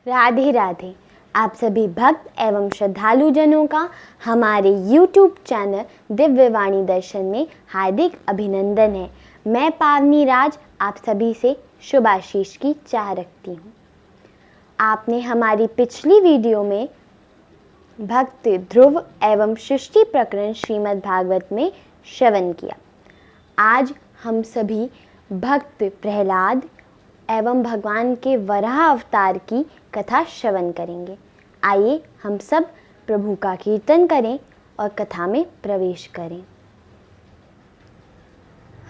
राधे राधे। आप सभी भक्त एवं श्रद्धालु जनों का हमारे YouTube चैनल दिव्य वाणी दर्शन में हार्दिक अभिनंदन है। मैं पावनी राज आप सभी से शुभ आशीष की चाह रखती हूँ। आपने हमारी पिछली वीडियो में भक्त ध्रुव एवं सृष्टि प्रकरण श्रीमद् भागवत में श्रवण किया। आज हम सभी भक्त प्रहलाद एवं भगवान के वराह अवतार की कथा श्रवण करेंगे। आइए हम सब प्रभु का कीर्तन करें और कथा में प्रवेश करें।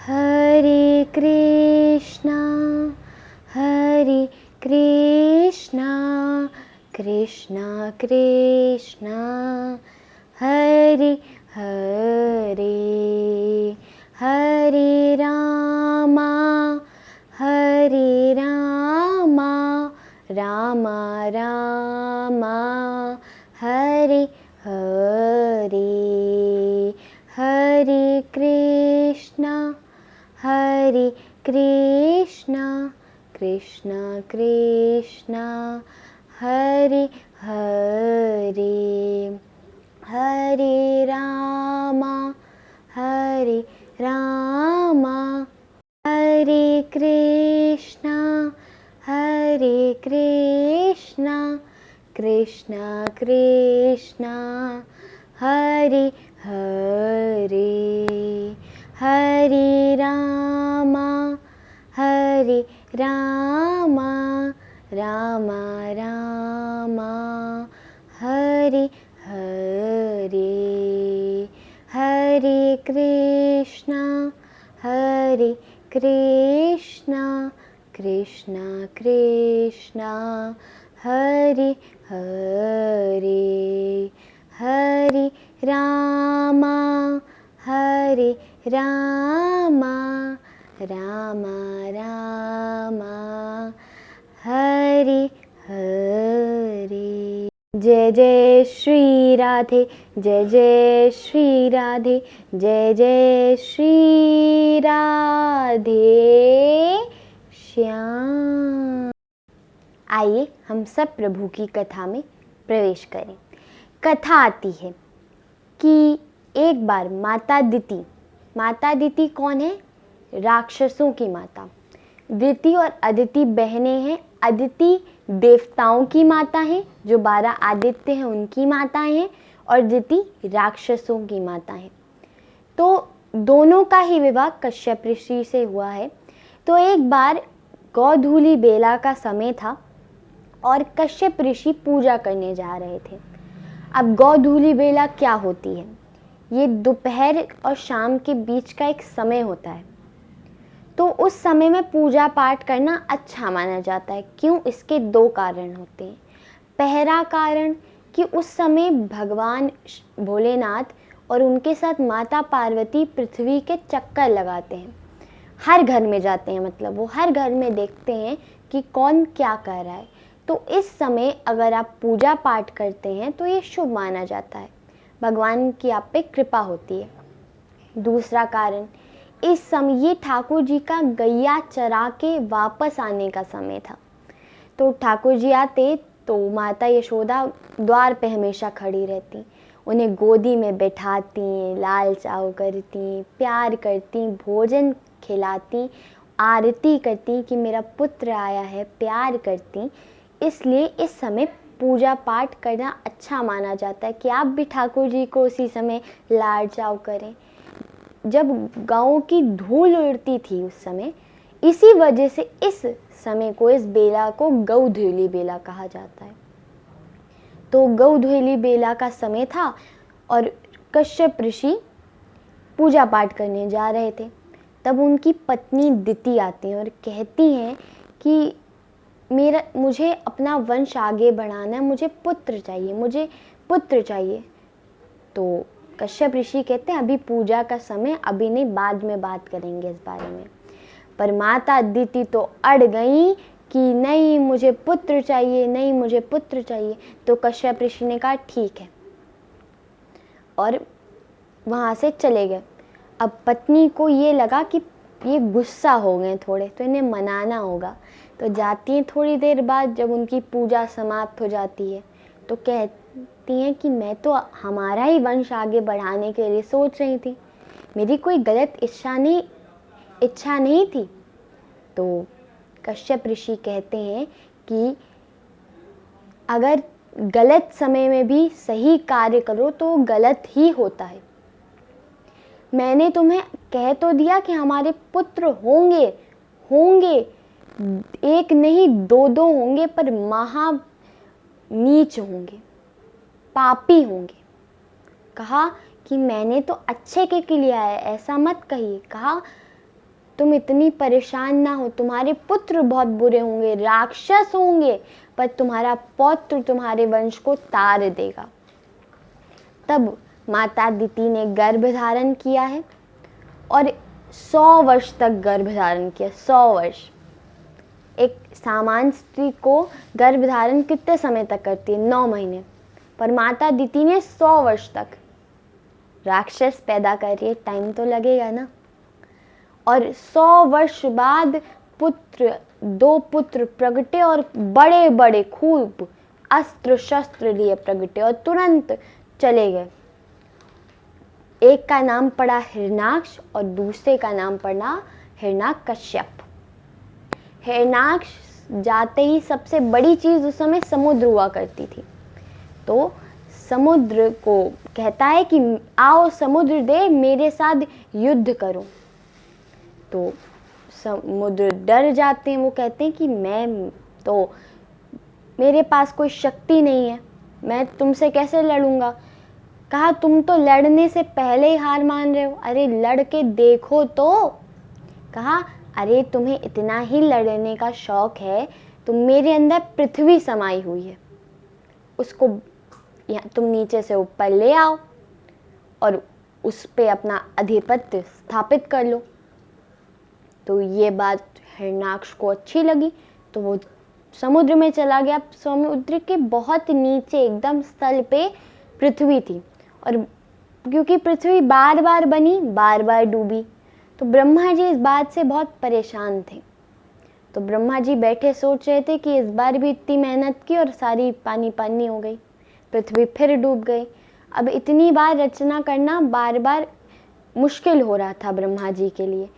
हरे कृष्णा कृष्णा कृष्णा हरे हरे, हरे रामा रामा रामा हरे हरे, हरे कृष्णा कृष्णा कृष्णा हरे हरे, हरे रामा हरे कृष्णा कृष्णा कृष्णा हरे हरे, हरे रामा रामा रामा हरे हरे, हरे कृष्णा कृष्णा कृष्णा हरे हरे, हरे रामा रामा रामा हरे हरे। जय जय श्री राधे, जय जय श्री राधे, जय जय श्री राधे श्याम। आइए हम सब प्रभु की कथा में प्रवेश करें। कथा आती है कि एक बार माता दिति कौन है? राक्षसों की माता। दिति और अदिति बहनें हैं। अदिति देवताओं की माता है, जो 12 आदित्य हैं उनकी माताएं हैं, और दिति राक्षसों की माता है। तो दोनों का ही विवाह कश्यप ऋषि से हुआ है। तो एक बार गोधूलि बेला का समय था और कश्यप ऋषि पूजा करने जा रहे थे। अब गोधूलि बेला क्या होती है? ये दोपहर और शाम के बीच का एक समय होता है। तो उस समय में पूजा पाठ करना अच्छा माना जाता है। क्यों? इसके 2 कारण होते हैं। पहला कारण कि उस समय भगवान भोलेनाथ और उनके साथ माता पार्वती पृथ्वी के चक्कर लगाते हैं। हर घर में जाते हैं, मतलब वो हर घर में देखते हैं कि कौन क्या कर रहा है। तो इस समय अगर आप पूजा पाठ करते हैं तो ये शुभ माना जाता है, भगवान की आप पे कृपा होती है। दूसरा कारण, इस समय ये ठाकुर जी का गैया चरा के वापस आने का समय था। तो ठाकुर जी आते तो माता यशोदा द्वार पे हमेशा खड़ी रहती, उन्हें गोदी में बैठाती, लाल चाव करती, प्यार करती, भोजन खिलाती, आरती करती कि मेरा पुत्र आया है, प्यार करती। इसलिए इस समय पूजा पाठ करना अच्छा माना जाता है कि आप भी ठाकुर जी को उसी समय लाड चाव करें। जब गाँव की धूल उड़ती थी उस समय, इसी वजह से इस समय को, इस बेला को गोधूलि बेला कहा जाता है। तो गोधूलि बेला का समय था और कश्यप ऋषि पूजा पाठ करने जा रहे थे। तब उनकी पत्नी दिति आती हैं और कहती हैं कि मुझे अपना वंश आगे बढ़ाना है, मुझे पुत्र चाहिए। तो कश्यप ऋषि कहते हैं अभी पूजा का समय, अभी नहीं, बाद में बात करेंगे इस बारे में। पर माता दिति तो अड़ गई कि नहीं मुझे पुत्र चाहिए। तो कश्यप ऋषि ने कहा ठीक है, और वहाँ से चले गए। अब पत्नी को ये लगा कि ये गुस्सा हो गए थोड़े, तो इन्हें मनाना होगा। तो जाती हैं, थोड़ी देर बाद जब उनकी पूजा समाप्त हो जाती है तो कहती हैं कि मैं तो हमारा ही वंश आगे बढ़ाने के लिए सोच रही थी, मेरी कोई गलत इच्छा नहीं थी। तो कश्यप ऋषि कहते हैं कि अगर गलत समय में भी सही कार्य करो तो गलत ही होता है। मैंने तुम्हें कह तो दिया कि हमारे पुत्र होंगे, एक नहीं दो होंगे, पर महा नीच होंगे, पापी होंगे। कहा कि मैंने तो अच्छे के लिए आया, ऐसा मत कहिए। कहा तुम इतनी परेशान ना हो, तुम्हारे पुत्र बहुत बुरे होंगे, राक्षस होंगे, पर तुम्हारा पौत्र तुम्हारे वंश को तार देगा। तब माता अदिति ने गर्भ धारण किया है और 100 वर्ष तक गर्भ धारण किया। 100 वर्ष। एक सामान्य स्त्री को गर्भ धारण कितने समय तक करती है? 9 महीने। पर माता अदिति ने 100 वर्ष तक। राक्षस पैदा कर रही है, टाइम तो लगेगा ना। और 100 वर्ष बाद 2 पुत्र प्रगटे और बड़े बड़े खूब अस्त्र शस्त्र लिए प्रगटे और तुरंत चले गए। एक का नाम पड़ा हिरणाक्ष और दूसरे का नाम पड़ा हिरण्यकश्यप। हिरणाक्ष जाते ही सबसे बड़ी चीज उस समय समुद्र हुआ करती थी, तो समुद्र को कहता है कि आओ समुद्र देव, मेरे साथ युद्ध करो। तो समुद्र डर जाते हैं, वो कहते हैं कि मेरे पास कोई शक्ति नहीं है, मैं तुमसे कैसे लड़ूंगा। कहा तुम तो लड़ने से पहले ही हार मान रहे हो, अरे लड़ के देखो तो। कहा अरे तुम्हें इतना ही लड़ने का शौक है तो मेरे अंदर पृथ्वी समाई हुई है, उसको तुम नीचे से ऊपर ले आओ और उस पे अपना आधिपत्य स्थापित कर लो। तो ये बात हिरणाक्ष को अच्छी लगी, तो वो समुद्र में चला गया। समुद्र के बहुत नीचे एकदम स्थल पे पृथ्वी थी, और क्योंकि पृथ्वी बार बार बनी, बार बार डूबी, तो ब्रह्मा जी इस बात से बहुत परेशान थे। तो ब्रह्मा जी बैठे सोच रहे थे कि इस बार भी इतनी मेहनत की और सारी पानी पानी हो गई, पृथ्वी फिर डूब गई। अब इतनी बार रचना करना बार बार मुश्किल हो रहा था ब्रह्मा जी के लिए।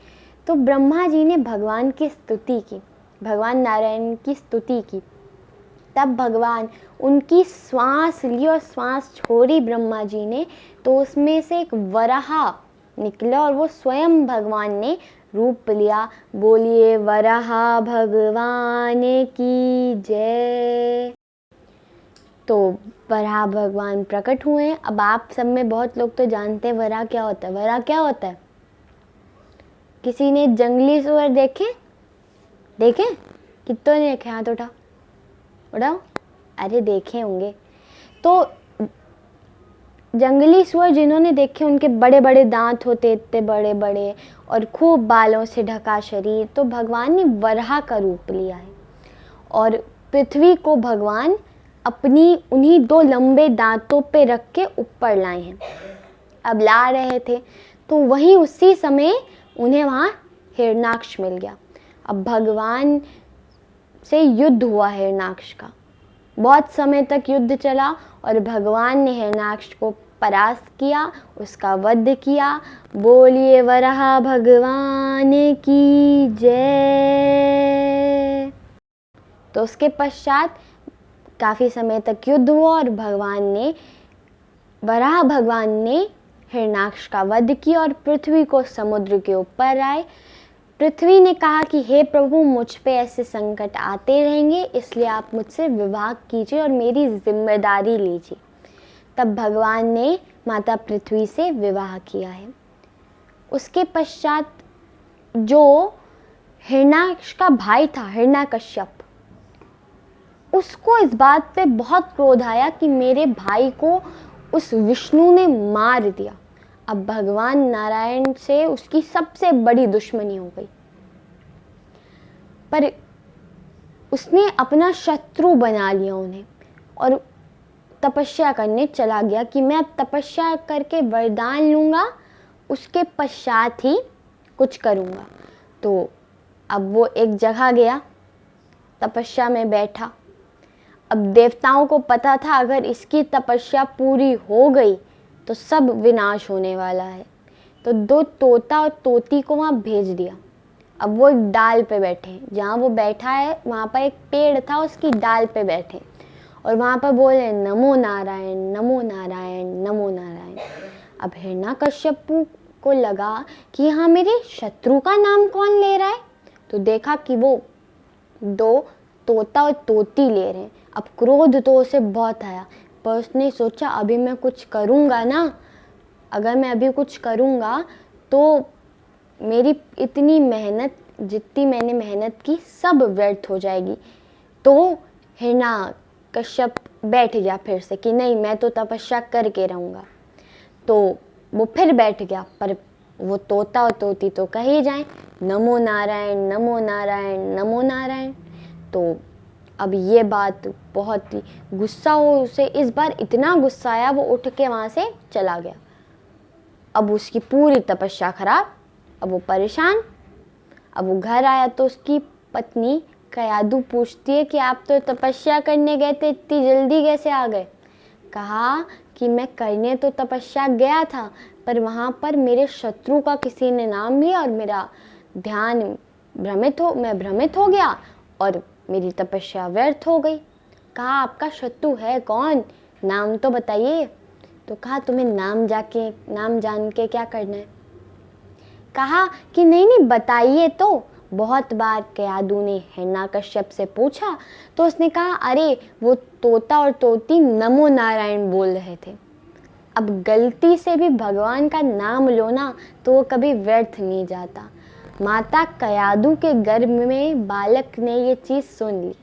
तो ब्रह्मा जी ने भगवान की स्तुति की, भगवान नारायण की स्तुति की। तब भगवान उनकी श्वास ली और श्वास छोड़ी ब्रह्मा जी ने, तो उसमें से एक वराह निकला और वो स्वयं भगवान ने रूप लिया। बोलिए वराह भगवान की जय। तो वराह भगवान प्रकट हुए हैं। अब आप सब में बहुत लोग तो जानते हैं वराह क्या होता है। वराह क्या होता है? किसी ने जंगली सुअर देखे? कितनों ने देखे? हाथ उठाओ। अरे देखे होंगे। तो जंगली सुअर जिन्होंने देखे, उनके बड़े बड़े दांत होते, इतने बड़े बड़े, और खूब बालों से ढका शरीर। तो भगवान ने वराह का रूप लिया है और पृथ्वी को भगवान अपनी उन्हीं 2 लंबे दांतों पे रख के ऊपर लाए हैं। अब ला रहे थे तो वहीं उसी समय उन्हें वहाँ हिरणाक्ष मिल गया। अब भगवान से युद्ध हुआ हिरणाक्ष का, बहुत समय तक युद्ध चला और भगवान ने हिरणाक्ष को परास्त किया, उसका वध किया। बोलिए वराह भगवान की जय। तो उसके पश्चात काफ़ी समय तक युद्ध हुआ और वराह भगवान ने हिरणाक्ष का वध किया और पृथ्वी को समुद्र के ऊपर आए। पृथ्वी ने कहा कि हे प्रभु, मुझ पे ऐसे संकट आते रहेंगे, इसलिए आप मुझसे विवाह कीजिए और मेरी जिम्मेदारी लीजिए। तब भगवान ने माता पृथ्वी से विवाह किया है। उसके पश्चात जो हिरणाक्ष का भाई था हिरण्यकश्यप, उसको इस बात पे बहुत क्रोध आया कि मेरे भाई को उस विष्णु ने मार दिया। अब भगवान नारायण से उसकी सबसे बड़ी दुश्मनी हो गई, पर उसने अपना शत्रु बना लिया उन्हें और तपस्या करने चला गया कि मैं अब तपस्या करके वरदान लूँगा, उसके पश्चात ही कुछ करूँगा। तो अब वो एक जगह गया, तपस्या में बैठा। अब देवताओं को पता था अगर इसकी तपस्या पूरी हो गई तो सब विनाश होने वाला है, तो 2 तोता और तोती को वहाँ भेज दिया। अब वो एक डाल पे बैठे, जहाँ वो बैठा है वहाँ पर एक पेड़ था, उसकी डाल पे बैठे और वहाँ पर बोले नमो नारायण नमो नारायण नमो नारायण। अब हिरण्यकश्यपु को लगा कि हाँ मेरे शत्रु का नाम कौन ले रहा है, तो देखा कि वो 2 तोता और तोती ले रहे हैं। अब क्रोध तो उसे बहुत आया, पर उसने सोचा अभी मैं कुछ करूँगा ना, अगर मैं अभी कुछ करूँगा तो मेरी इतनी मेहनत, जितनी मैंने मेहनत की, सब व्यर्थ हो जाएगी। तो हिरण्यकश्यप बैठ गया फिर से कि नहीं, मैं तो तपस्या करके रहूँगा। तो वो फिर बैठ गया, पर वो तोता और तोती तो कहे जाए नमो नारायण नमो नारायण नमो नारायण। तो अब ये बात बहुत ही गुस्सा हो उसे, इस बार इतना गुस्सा आया वो उठ के वहाँ से चला गया। अब उसकी पूरी तपस्या खराब, अब वो परेशान। अब वो घर आया तो उसकी पत्नी कयादू पूछती है कि आप तो तपस्या करने गए थे, इतनी जल्दी कैसे आ गए। कहा कि मैं करने तो तपस्या गया था, पर वहाँ पर मेरे शत्रु का किसी ने नाम लिया और मेरा ध्यान मैं भ्रमित हो गया और मेरी तपस्या व्यर्थ हो गई। कहा आपका शत्रु है कौन, नाम तो बताइए। तो कहा तुम्हें नाम जान के क्या करना है। कहा कि नहीं बताइए। तो बहुत बार कयादू ने हिरण्यकश्यप से पूछा तो उसने कहा अरे वो तोता और तोती नमो नारायण बोल रहे थे। अब गलती से भी भगवान का नाम लो ना तो वो कभी व्यर्थ नहीं जाता। माता कयादू के गर्भ में बालक ने ये चीज़ सुन ली।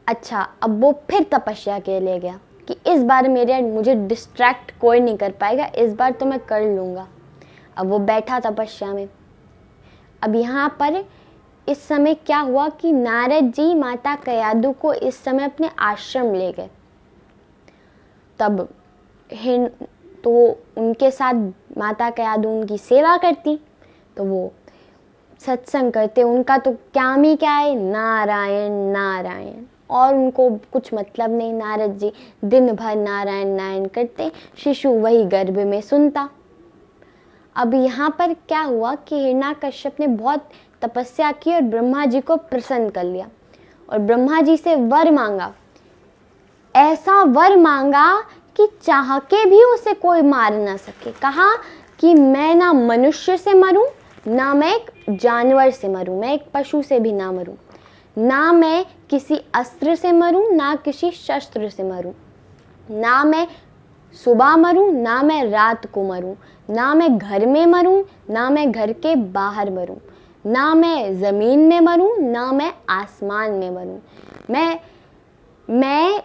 अच्छा, अब वो फिर तपस्या के लिए गया कि इस बार मुझे डिस्ट्रैक्ट कोई नहीं कर पाएगा, इस बार तो मैं कर लूँगा। अब वो बैठा तपस्या में। अब यहाँ पर इस समय क्या हुआ कि नारद जी माता कयादू को इस समय अपने आश्रम ले गए। तब तो उनके साथ माता कयादू उनकी सेवा करती, तो वो सत्संग करते। उनका तो काम ही क्या है, नारायण नारायण, और उनको कुछ मतलब नहीं। नारद जी दिन भर नारायण नारायण करते, शिशु वही गर्भ में सुनता। अब यहाँ पर क्या हुआ कि हिरण्यकश्यप ने बहुत तपस्या की और ब्रह्मा जी को प्रसन्न कर लिया और ब्रह्मा जी से वर मांगा। ऐसा वर मांगा कि चाह के भी उसे कोई मार ना सके। कहा कि मैं ना मनुष्य से मरूं, ना मैं एक जानवर से मरूं, मैं एक पशु से भी ना मरूं, ना मैं किसी अस्त्र से मरूं, ना किसी शस्त्र से मरूं, ना मैं सुबह मरूं, ना मैं रात को मरूं, ना मैं घर में मरूं, ना मैं घर के बाहर मरूं, ना मैं ज़मीन में मरूं, ना मैं आसमान में मरूं। मैं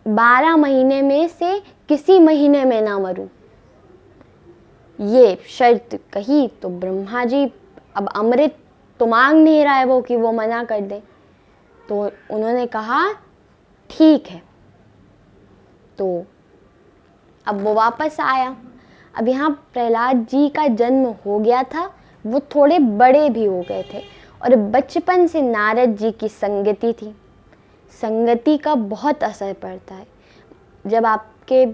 12 महीने में से किसी महीने में ना मरूं। ये शर्त कही तो ब्रह्मा जी, अब अमृत तो मांग नहीं रहा है वो कि वो मना कर दे, तो उन्होंने कहा ठीक है। तो अब वो वापस आया। अब यहाँ प्रहलाद जी का जन्म हो गया था, वो थोड़े बड़े भी हो गए थे और बचपन से नारद जी की संगति थी। संगति का बहुत असर पड़ता है। जब आपके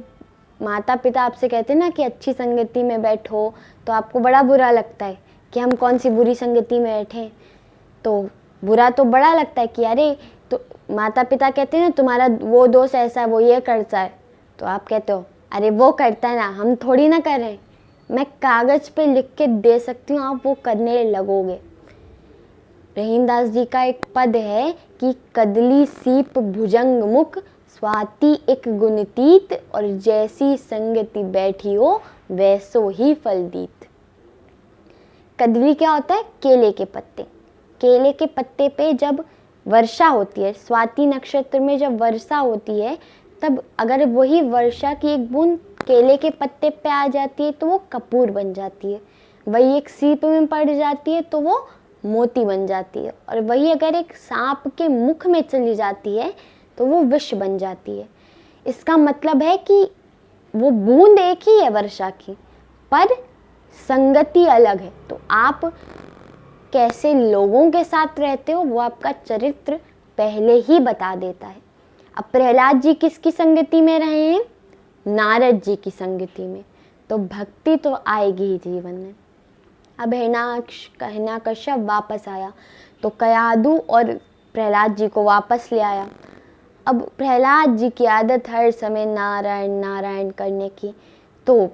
माता पिता आपसे कहते हैं ना कि अच्छी संगति में बैठो, तो आपको बड़ा बुरा लगता है कि हम कौन सी बुरी संगति में बैठे। तो बुरा तो बड़ा लगता है कि अरे, तो माता पिता कहते हैं ना तुम्हारा वो दोस्त ऐसा है, वो ये करता है, तो आप कहते हो अरे वो करता है ना, हम थोड़ी ना कर रहे हैं, मैं कागज़ पे लिख के दे सकती हूँ, आप वो करने लगोगे। रहीमदास जी का एक पद है कि कदली सीप भुजंग मुख, स्वाति एक गुणतीत, और जैसी संगति बैठी हो वैसो ही फल दीत। कदली क्या होता है, केले के पत्ते। केले के पत्ते पे जब वर्षा होती है, स्वाति नक्षत्र में जब वर्षा होती है, तब अगर वही वर्षा की एक बूंद केले के पत्ते पे आ जाती है तो वो कपूर बन जाती है, वही एक सीप में पड़ जाती है तो वो मोती बन जाती है, और वही अगर एक सांप के मुख में चली जाती है तो वो विष बन जाती है। इसका मतलब है कि वो बूंद एक ही है वर्षा की, पर संगति अलग है। तो आप कैसे लोगों के साथ रहते हो वो आपका चरित्र पहले ही बता देता है। अब प्रहलाद जी किसकी संगति में रहे हैं? नारद जी की संगति में, तो भक्ति तो आएगी ही जीवन में। अब हिरण्यकश्यप वापस आया तो कयाधु और प्रहलाद जी को वापस ले आया। अब प्रहलाद जी की आदत हर समय नारायण नारायण करने की, तो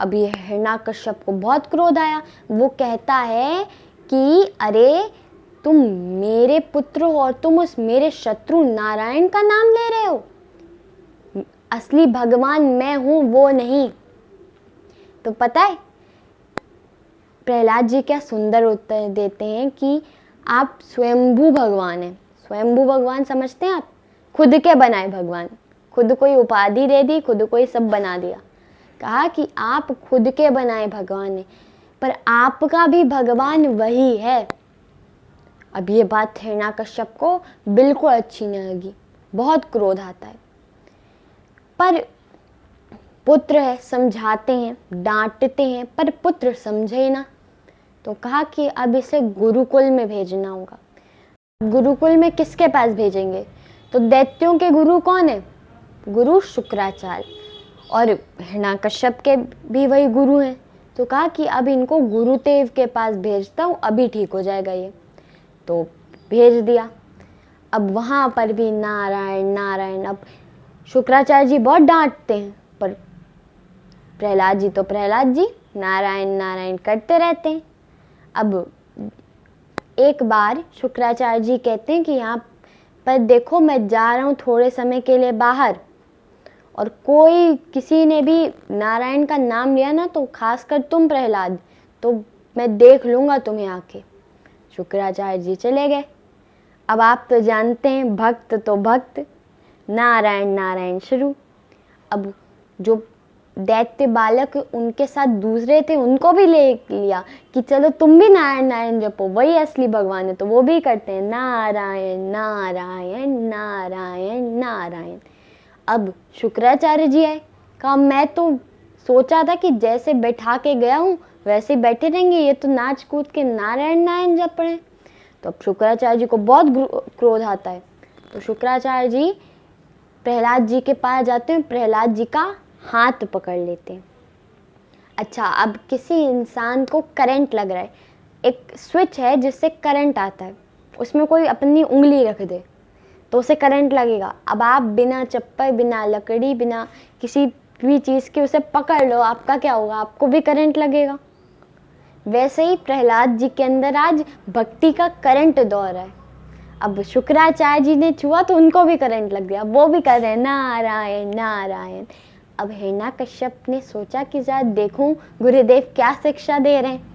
अब ये हिरण्यकश्यप को बहुत क्रोध आया। वो कहता है कि अरे तुम मेरे पुत्र हो और तुम उस मेरे शत्रु नारायण का नाम ले रहे हो, असली भगवान मैं हूं वो नहीं। तो पता है प्रहलाद जी क्या सुंदर उत्तर देते हैं कि आप स्वयंभू भगवान हैं। स्वयंभू भगवान समझते हैं आप? खुद के बनाए भगवान, खुद कोई उपाधि दे दी, खुद कोई सब बना दिया। कहा कि आप खुद के बनाए भगवान हैं, पर आपका भी भगवान वही है। अब ये बात हिरण्यकश्यप को बिल्कुल अच्छी नहीं लगी, बहुत क्रोध आता है। पर पुत्र है, समझाते हैं, डांटते हैं, पर पुत्र समझे ना। तो कहा कि अब इसे गुरुकुल में भेजना होगा। गुरुकुल में किसके पास भेजेंगे? तो दैत्यों के गुरु कौन है? गुरु शुक्राचार्य, और हिरण्यकश्यप के भी वही गुरु हैं। तो कहा कि अब इनको गुरुदेव के पास भेजता हूँ, अभी ठीक हो जाएगा ये। तो भेज दिया। अब वहाँ पर भी नारायण नारायण। अब शुक्राचार्य जी बहुत डांटते हैं, पर प्रहलाद जी तो प्रहलाद जी नारायण नारायण करते रहते हैं। अब एक बार शुक्राचार्य जी कहते हैं कि यहाँ पर देखो मैं जा रहा हूँ थोड़े समय के लिए बाहर, और कोई किसी ने भी नारायण का नाम लिया ना, तो खासकर तुम प्रहलाद, तो मैं देख लूँगा तुम्हें आके। शुक्राचार्य जी चले गए। अब आप तो जानते हैं भक्त तो भक्त, नारायण नारायण शुरू। अब जो दैत्य बालक उनके साथ दूसरे थे उनको भी ले लिया कि चलो तुम भी नारायण नारायण जपो, वही असली भगवान है। तो वो भी करते हैं नारायण नारायण नारायण नारायण। अब शुक्राचार्य जी आए, कहा मैं तो सोचा था कि जैसे बैठा के गया हूँ वैसे ही बैठे रहेंगे, ये तो नाच कूद के नारायण नारायण जप रहे हैं। तो अब शुक्राचार्य जी को बहुत क्रोध आता है। तो शुक्राचार्य जी प्रहलाद जी के पास जाते हैं, प्रहलाद जी का हाथ पकड़ लेते हैं। अच्छा, अब किसी इंसान को करंट लग रहा है, एक स्विच है जिससे करंट आता है, उसमें कोई अपनी उंगली रख दे तो उसे करंट लगेगा। अब आप बिना चप्पल, बिना लकड़ी, बिना किसी भी चीज़ के उसे पकड़ लो, आपका क्या होगा? आपको भी करंट लगेगा। वैसे ही प्रहलाद जी के अंदर आज भक्ति का करंट दौड़ रहा है। अब शुक्राचार्य जी ने छुआ तो उनको भी करंट लग गया, वो भी कर रहे हैं नारायण नारायण। अब हिरण्यकश्यप ने सोचा कि जरा देखूं गुरुदेव क्या शिक्षा दे रहे हैं।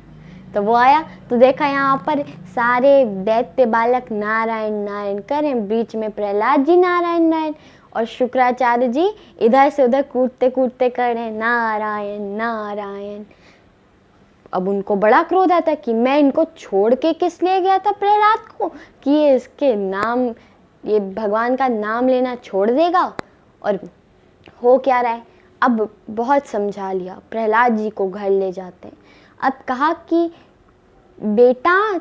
तो वो आया तो देखा यहाँ पर सारे दैत्य बालक नारायण नारायण करें, बीच में प्रहलाद जी नारायण नारायण, और शुक्राचार्य जी इधर से उधर कूदते कूदते कर रहे हैं नारायण नारायण। अब उनको बड़ा क्रोध आता कि मैं इनको छोड़ के किस लिए गया था प्रहलाद को, कि ये इसके नाम, ये भगवान का नाम लेना छोड़ देगा, और हो क्या रहा है। अब बहुत समझा लिया, प्रहलाद जी को घर ले जाते हैं। अब कहा कि बेटा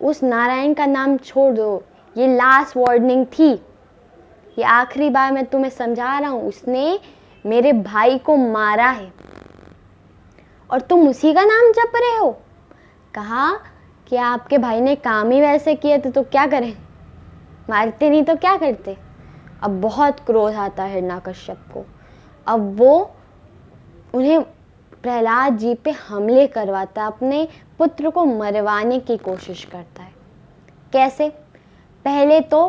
उस नारायण का नाम छोड़ दो, ये लास्ट वार्निंग थी, ये आखिरी बार मैं तुम्हें समझा रहा हूँ, उसने मेरे भाई को मारा है और तुम उसी का नाम जप रहे हो। कहा कि आपके भाई ने काम ही वैसे किए थे तो क्या करें, मारते नहीं तो क्या करते। अब बहुत क्रोध आता है हिरण्यकश्यप को। अब वो उन्हें प्रहलाद जी पे हमले करवाता है, अपने पुत्र को मरवाने की कोशिश करता है। कैसे? पहले तो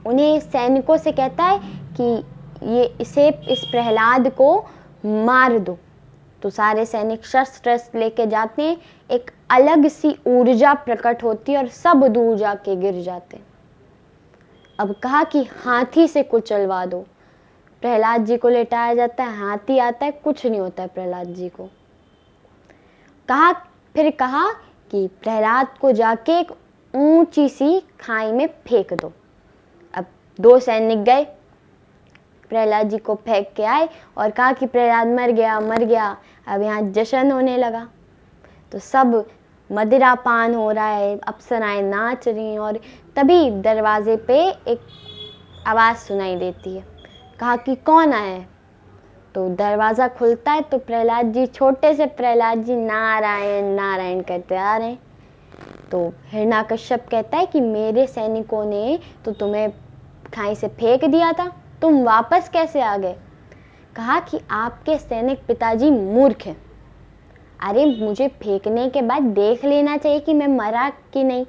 उन्हें सैनिकों से कहता है कि इस प्रहलाद को मार दो। तो सारे सैनिक शस्त्र लेके जाते हैं, एक अलग सी ऊर्जा प्रकट होती है और सब दूर जाके गिर जाते हैं। अब कहा कि हाथी से कुचलवा दो। प्रहलाद जी को लेटाया जाता है, हाथी आता है, कुछ नहीं होता है प्रहलाद जी को। फिर कहा कि प्रहलाद को जाके एक ऊंची सी खाई में फेंक दो। अब 2 सैनिक गए, प्रहलाद जी को फेंक के आए और कहा कि प्रहलाद मर गया मर गया। अब यहाँ जश्न होने लगा, तो सब मदिरा पान हो रहा है, अप्सराएं नाच रही हैं, और तभी दरवाजे पे एक आवाज़ सुनाई देती है। कहा कि कौन आया है? तो दरवाज़ा खुलता है तो प्रहलाद जी, छोटे से प्रहलाद जी नारायण नारायण करते आ रहे हैं। तो हिरण्यकश्यप कहता है कि मेरे सैनिकों ने तो तुम्हें खाई से फेंक दिया था, तुम वापस कैसे आ गए? कहा कि आपके सैनिक पिताजी मूर्ख हैं। अरे मुझे फेंकने के बाद देख लेना चाहिए कि मैं मरा कि नहीं,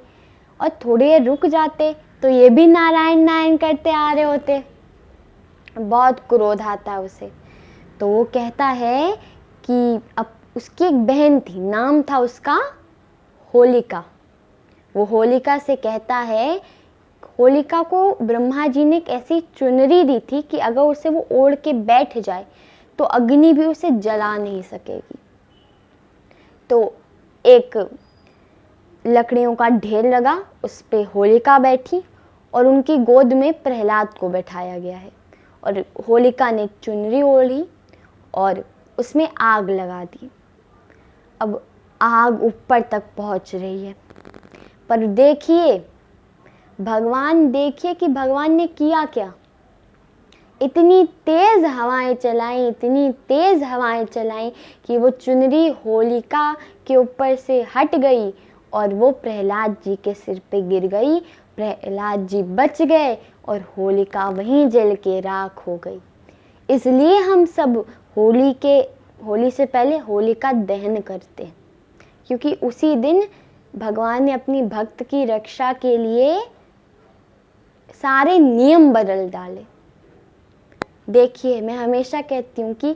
और थोड़ी देर रुक जाते तो ये भी नारायण नारायण करते आ रहे होते। बहुत क्रोध आता है उसे। तो वो कहता है कि अब उसकी एक बहन थी, नाम था उसका होलिका। वो होलिका से कहता है, होलिका को ब्रह्मा जी ने एक ऐसी चुनरी दी थी कि अगर उसे वो ओढ़ के बैठ जाए तो अग्नि भी उसे जला नहीं सकेगी। तो एक लकड़ियों का ढेर लगा, उस पे होलिका बैठी और उनकी गोद में प्रहलाद को बैठाया गया है। और होलिका ने चुनरी ओढ़ी और उसमें आग लगा दी। अब आग ऊपर तक पहुंच रही है, पर देखिए कि भगवान ने किया क्या। इतनी तेज हवाएं चलाई कि वो चुनरी होलिका के ऊपर से हट गई और वो प्रहलाद जी के सिर पे गिर गई। प्रहलाद जी बच गए और होलिका वहीं जल के राख हो गई। इसलिए हम सब होली से पहले होलिका दहन करते हैं, क्योंकि उसी दिन भगवान ने अपनी भक्त की रक्षा के लिए सारे नियम बदल डाले। देखिए, मैं हमेशा कहती हूँ कि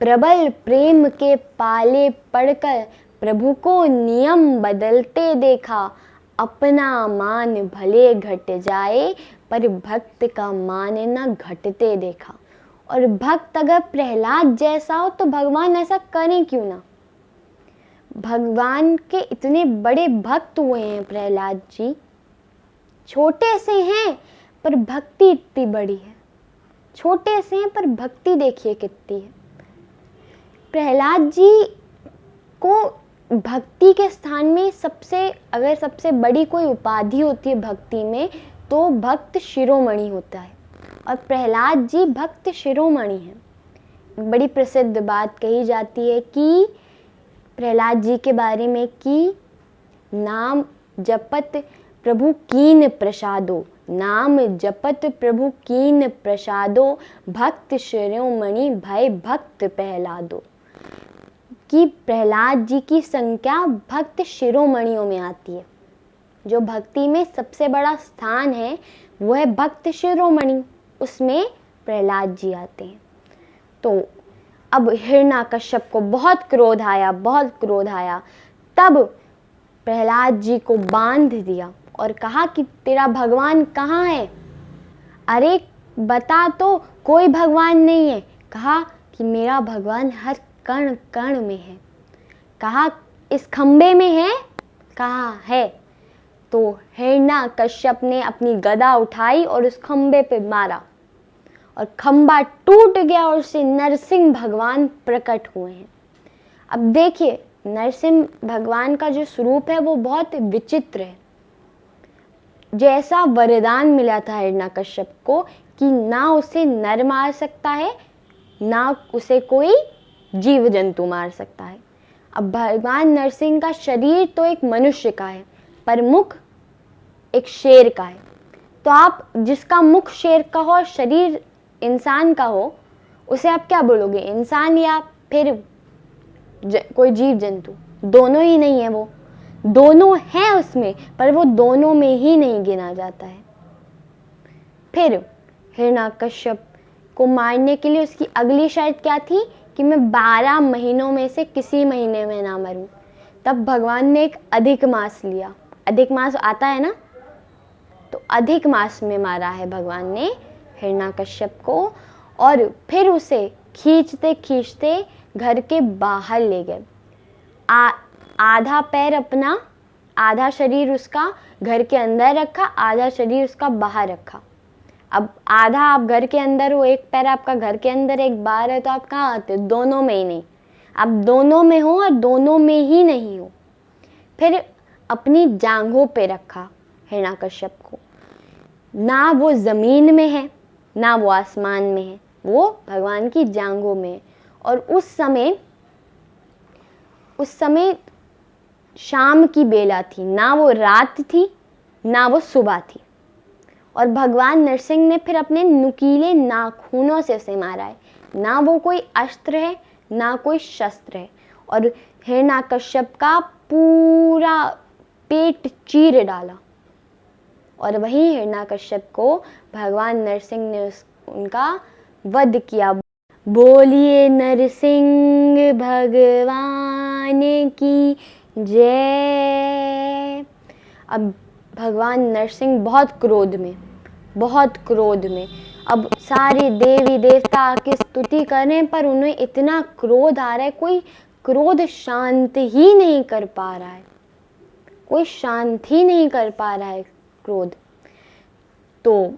प्रबल प्रेम के पाले पड़कर प्रभु को नियम बदलते देखा। अपना मान भले घट जाए पर भक्त का मान न घटते देखा। और भक्त अगर प्रहलाद जैसा हो तो भगवान ऐसा करें क्यों ना। भगवान के इतने बड़े भक्त हुए हैं प्रहलाद जी। छोटे से हैं पर भक्ति इतनी बड़ी है। छोटे से हैं पर भक्ति देखिए कितनी है। प्रहलाद जी को भक्ति के स्थान में सबसे बड़ी कोई उपाधि होती है भक्ति में, तो भक्त शिरोमणि होता है। और प्रहलाद जी भक्त शिरोमणि हैं। बड़ी प्रसिद्ध बात कही जाती है कि प्रहलाद जी के बारे में कि नाम जपत प्रभु कीन प्रसादो, नाम जपत प्रभु कीन प्रसादो, भक्त शिरोमणि भय भक्त प्रहलादो। कि प्रहलाद जी की संख्या भक्त शिरोमणियों में आती है। जो भक्ति में सबसे बड़ा स्थान है वो है भक्त शिरोमणि, उसमें प्रहलाद जी आते हैं। तो अब हिरण्यकश्यप को बहुत क्रोध आया। तब प्रहलाद जी को बांध दिया और कहा कि तेरा भगवान कहाँ है? अरे बता तो, कोई भगवान नहीं है। कहा कि मेरा भगवान हर कण कण में है। कहा इस खंबे में है? कहा है। तो हिरण्यकश्यप ने अपनी गदा उठाई और उस खंबे पे मारा और खंबा टूट गया और उससे नरसिंह भगवान प्रकट हुए हैं। अब देखिए, नरसिंह भगवान का जो स्वरूप है वो बहुत विचित्र है। जैसा वरदान मिला था हिरण्यकश्यप को कि ना उसे नर मार सकता है ना उसे कोई जीव जंतु मार सकता है। अब भगवान नरसिंह का शरीर तो एक मनुष्य का है पर मुख एक शेर का है। तो आप जिसका मुख शेर का हो और शरीर इंसान का हो, उसे आप क्या बोलोगे? इंसान या फिर कोई जीव जंतु? दोनों ही नहीं है। वो दोनों है उसमें, पर वो दोनों में ही नहीं गिना जाता है। फिर हिरण्यकश्यप को मारने के लिए उसकी अगली शर्त क्या थी कि मैं 12 महीनों में से किसी महीने में ना मरूं। तब भगवान ने एक अधिक मास लिया। अधिक मास आता है ना, तो अधिक मास में मारा है भगवान ने हिरण्यकश्यप को। और फिर उसे खींचते खींचते घर के बाहर ले गए। आधा पैर अपना, आधा शरीर उसका घर के अंदर रखा, आधा शरीर उसका बाहर रखा। अब आधा आप घर के अंदर हो, एक पैर आपका घर के अंदर एक बाहर है, तो आप कहाँ आते हो? दोनों में ही नहीं। आप दोनों में हो और दोनों में ही नहीं हो। फिर अपनी जांघों पे रखा हिरण्यकश्यप को। ना वो ज़मीन में है ना वो आसमान में है, वो भगवान की जांघों में है। और उस समय शाम की बेला थी, ना वो रात थी ना वो सुबह थी। और भगवान नरसिंह ने फिर अपने नुकीले नाखूनों से उसे मारा है। ना वो कोई अस्त्र है ना कोई शस्त्र है। और हिरण्यकश्यप का पूरा पेट चीर डाला। और वही हिरण्यकश्यप को भगवान नरसिंह ने उनका वध किया। बोलिए नरसिंह भगवान की जय। अब भगवान नरसिंह बहुत क्रोध में अब सारे देवी देवता आके स्तुति करने पर उन्हें इतना क्रोध आ रहा है, कोई क्रोध शांत ही नहीं कर पा रहा है, कोई शांत ही नहीं कर पा रहा है क्रोध। तो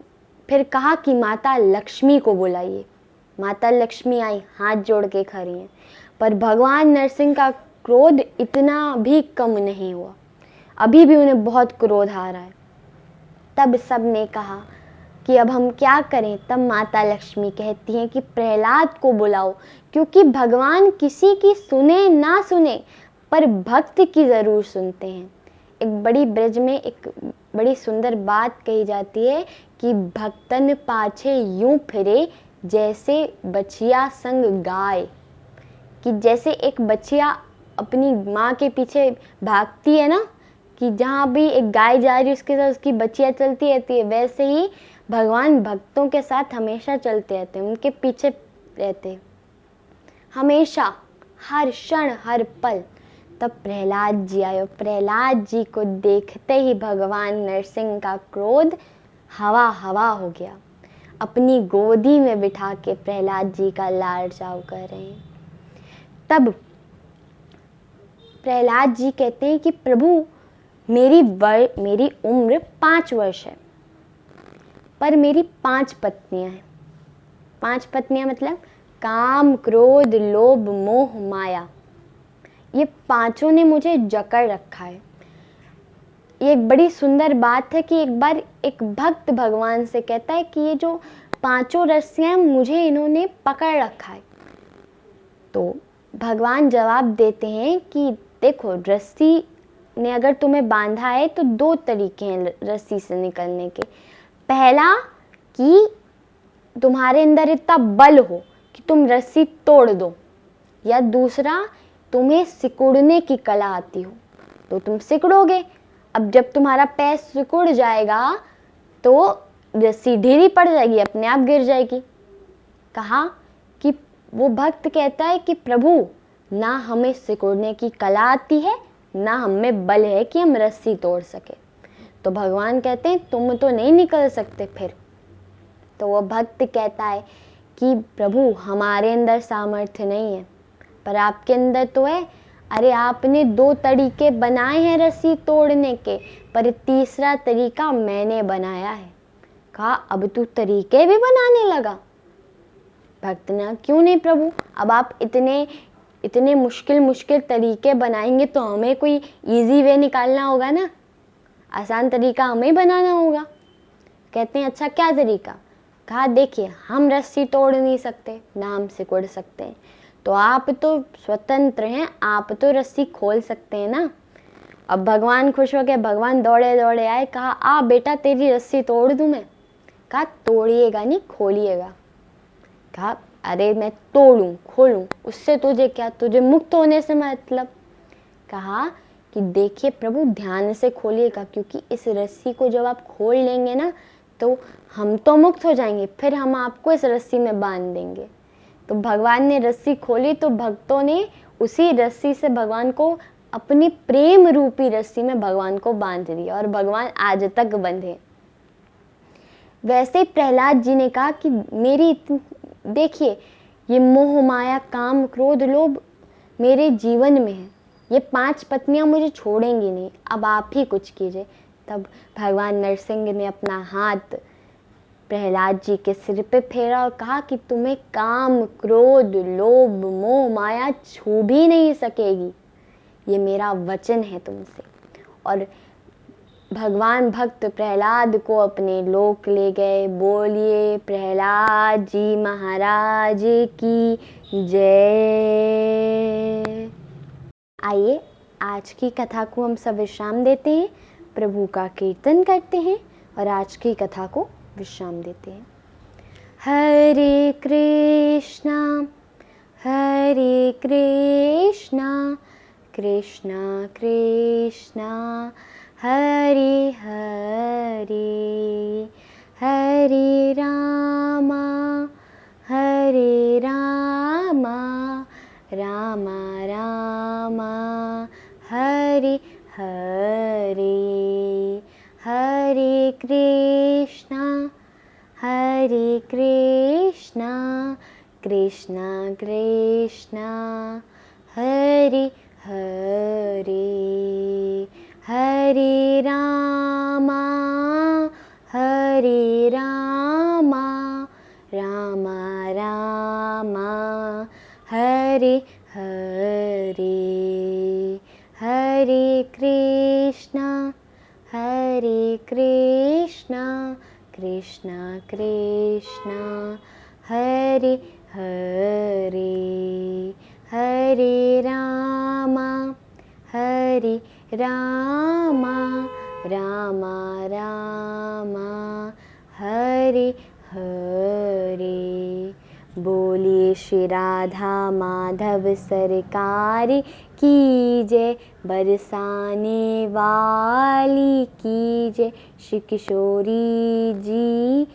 फिर कहा कि माता लक्ष्मी को बुलाइए। माता लक्ष्मी आई, हाथ जोड़ के खड़ी हैं। पर भगवान नरसिंह का क्रोध इतना भी कम नहीं हुआ, अभी भी उन्हें बहुत क्रोध आ रहा है। तब सबने कहा कि अब हम क्या करें। तब माता लक्ष्मी कहती हैं कि प्रहलाद को बुलाओ, क्योंकि भगवान किसी की सुने ना सुने पर भक्त की ज़रूर सुनते हैं। एक बड़ी ब्रज में एक बड़ी सुंदर बात कही जाती है कि भक्तन पाछे यूं फिरे जैसे बछिया संग गाय। कि जैसे एक बछिया अपनी माँ के पीछे भागती है ना, कि जहाँ भी एक गाय जा रही है उसके साथ उसकी बछिया चलती रहती है, वैसे ही भगवान भक्तों के साथ हमेशा चलते रहते हैं, उनके पीछे रहते हैं हमेशा, हर क्षण हर पल। तब प्रहलाद जी आए। प्रहलाद जी को देखते ही भगवान नरसिंह का क्रोध हवा हवा हो गया। अपनी गोदी में बिठा के प्रहलाद जी का लाड चाव कर रहे हैं। तब प्रहलाद जी कहते हैं कि प्रभु मेरी उम्र 5 वर्ष है, पर मेरी 5 पत्नियां हैं। 5 पत्नियां मतलब काम क्रोध लोभ मोह माया, ये पांचों ने मुझे जकड़ रखा है। ये एक बड़ी सुंदर बात है कि एक बार एक भक्त भगवान से कहता है कि ये जो 5 रस्सियां मुझे इन्होंने पकड़ रखा है। तो भगवान जवाब देते हैं कि देखो, रस्सी ने अगर तुम्हें बांधा है तो 2 तरीके हैं रस्सी से निकलने के। पहला कि तुम्हारे अंदर इतना बल हो कि तुम रस्सी तोड़ दो, या दूसरा तुम्हें सिकुड़ने की कला आती हो तो तुम सिकुड़ोगे। अब जब तुम्हारा पैर सिकुड़ जाएगा तो रस्सी ढीली पड़ जाएगी, अपने आप गिर जाएगी। कहा कि वो भक्त कहता है कि प्रभु, ना हमें सिकुड़ने की कला आती है ना हम में बल है कि हम रस्सी तोड़ सके। तो भगवान कहते हैं तुम तो नहीं निकल सकते फिर। तो वो भक्त कहता है कि प्रभु, हमारे अंदर सामर्थ्य नहीं है पर आपके अंदर तो है। अरे आपने 2 तरीके बनाए हैं रस्सी तोड़ने के, पर तीसरा तरीका मैंने बनाया है। कहा अब तू तरीके भी बनाने लगा। भक्त ने, क्यों नहीं प्रभु, अब आप इतने मुश्किल तरीके बनाएंगे तो हमें कोई इजी वे निकालना होगा ना, आसान तरीका हमें बनाना होगा। कहते हैं अच्छा क्या तरीका। कहा देखिए, हम रस्सी तोड़ नहीं सकते ना हम सिकुड़ सकते हैं, तो आप तो स्वतंत्र हैं, आप तो रस्सी खोल सकते हैं ना। अब भगवान खुश हो गए, भगवान दौड़े दौड़े आए। कहा आ बेटा, तेरी रस्सी तोड़ दूं मैं। कहा तोड़िएगा नहीं, खोलिएगा। कहा अरे मैं तोड़ूं खोलूं उससे तुझे क्या, तुझे मुक्त होने से मतलब। कहा कि देखिए प्रभु, ध्यान से खोलिएगा, क्योंकि इस रस्सी को जब आप खोल लेंगे ना तो हम तो मुक्त हो जाएंगे, फिर हम आपको इस रस्सी में बांध देंगे। तो भगवान ने रस्सी खोली तो भक्तों ने उसी रस्सी से भगवान को, अपनी प्रेम रूपी रस्सी में भगवान को बांध दिया और भगवान आज तक बंधे। वैसे प्रहलाद जी ने कहा कि मेरी देखिए, ये मोह माया काम क्रोध लोभ मेरे जीवन में है, ये 5 पत्नियां मुझे छोड़ेंगी नहीं, अब आप ही कुछ कीजिए। तब भगवान नरसिंह ने अपना हाथ प्रहलाद जी के सिर पे फेरा और कहा कि तुम्हें काम क्रोध लोभ मोह माया छू भी नहीं सकेगी, ये मेरा वचन है तुमसे। और भगवान भक्त प्रहलाद को अपने लोक ले गए। बोलिए प्रहलाद जी महाराज की जय। आइए आज की कथा को हम सब विश्राम देते हैं, प्रभु का कीर्तन करते हैं और आज की कथा को विश्राम देते हैं। हरे कृष्णा कृष्णा कृष्णा हरे हरे, हरे रामा रामा रामा हरे हरे, हरे कृष्णा कृष्णा कृष्णा हरे हरे, हरे रामा रामा रामा हरे हरे, हरे कृष्णा कृष्णा कृष्णा हरे हरे, हरे रामा रामा रामा हरे हरे। बोलिए श्री राधा माधव सरकार की जय, बरसाने वाली की जय, श्री किशोरी जी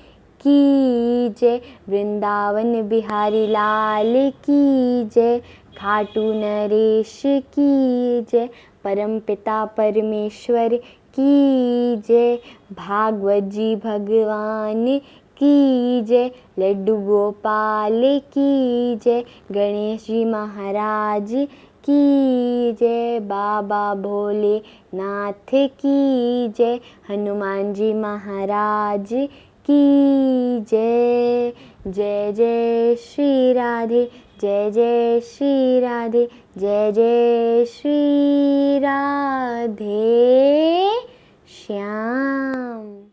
की जय, वृंदावन बिहारी लाल की जय, खाटू नरेश की जय, परम पिता परमेश्वर की जय, भागवत जी भगवान की जय, लड्डू गोपाल की जय, गणेश जी महाराज की जय, बाबा भोलेनाथ की जय, हनुमान जी महाराज की जय। जय जय श्री राधे, जय जय श्री राधे, जय जय श्री राधे श्याम।